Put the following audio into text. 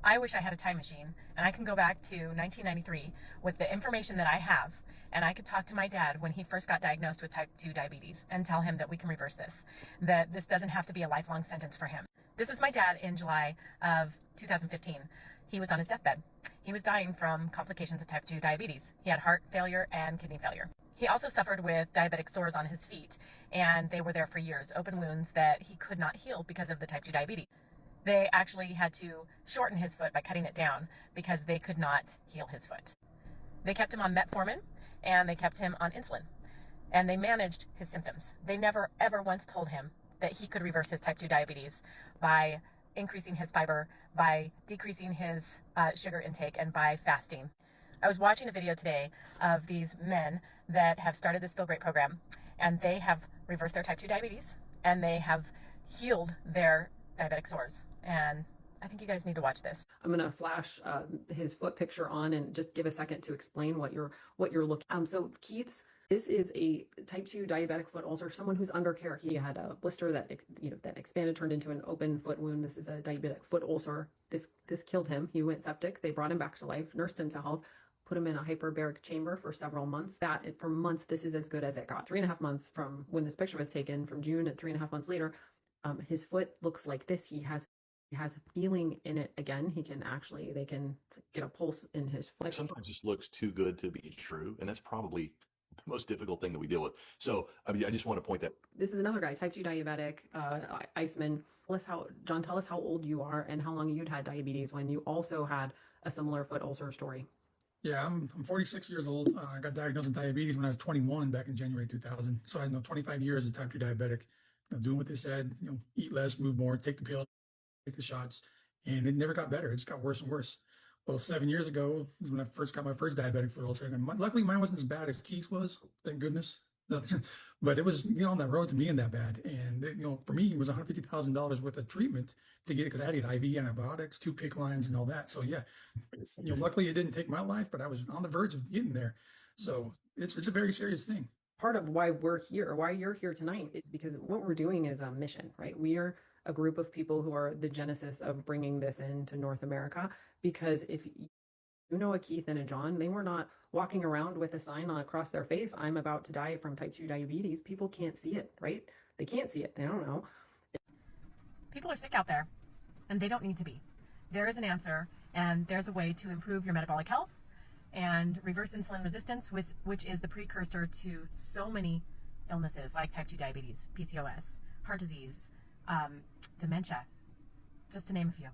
I wish I had a time machine and I can go back to 1993 with the information that I have, and I could talk to my dad when he first got diagnosed with type 2 diabetes and tell him that we can reverse this, that this doesn't have to be a lifelong sentence for him. This is my dad in July of 2015. He was on his deathbed. He was dying from complications of type 2 diabetes. He had heart failure and kidney failure. He also suffered with diabetic sores on his feet, and they were there for years, open wounds that he could not heal because of the type 2 diabetes. They actually had to shorten his foot by cutting it down because they could not heal his foot. They kept him on metformin and they kept him on insulin, and they managed his symptoms. They never ever once told him that he could reverse his type 2 diabetes by increasing his fiber, by decreasing his sugar intake, and by fasting. I was watching a video today of these men that have started this Feel Great program, and they have reversed their type 2 diabetes and they have healed their diabetic sores. And I think you guys need to watch this. I'm going to flash his foot picture on and just give a second to explain what you're looking. So Keith's, this is a type 2 diabetic foot ulcer, someone who's under care. He had a blister that that expanded, turned into an open foot wound. This is a diabetic foot ulcer. This killed him. He went septic. They brought him back to life, nursed him to health, put him in a hyperbaric chamber for several months. For months, this is as good as it got. 3.5 months from when this picture was taken, from June, and 3.5 months later, his foot looks like this. He has feeling in it again. They can get a pulse in his foot. Sometimes this looks too good to be true, and that's probably the most difficult thing that we deal with. So, I mean, I just want to point that. This is another guy, type 2 diabetic, Iceman. John, tell us how old you are and how long you'd had diabetes when you also had a similar foot ulcer story. Yeah, I'm 46 years old. I got diagnosed with diabetes when I was 21 back in January 2000. So I had 25 years as type 2 diabetic, doing what they said, eat less, move more, take the pill, take the shots, and it never got better. It just got worse and worse. Well, 7 years ago is when I first got my first diabetic foot ulcer, and luckily mine wasn't as bad as Keith's was, thank goodness. But it was on that road to being that bad, and for me it was $150,000 worth of treatment to get it, because I had to get IV antibiotics, 2 PICC lines, and all that. So yeah, luckily it didn't take my life, but I was on the verge of getting there. So it's a very serious thing. Part of why you're here tonight, is because what we're doing is a mission, right? We are a group of people who are the genesis of bringing this into North America. Because if you know a Keith and a John, they were not walking around with a sign across their face, "I'm about to die from type 2 diabetes." People can't see it, right? They can't see it. They don't know. People are sick out there, and they don't need to be. There is an answer, and there's a way to improve your metabolic health and reverse insulin resistance, which is the precursor to so many illnesses like type 2 diabetes, PCOS, heart disease, dementia, just to name a few.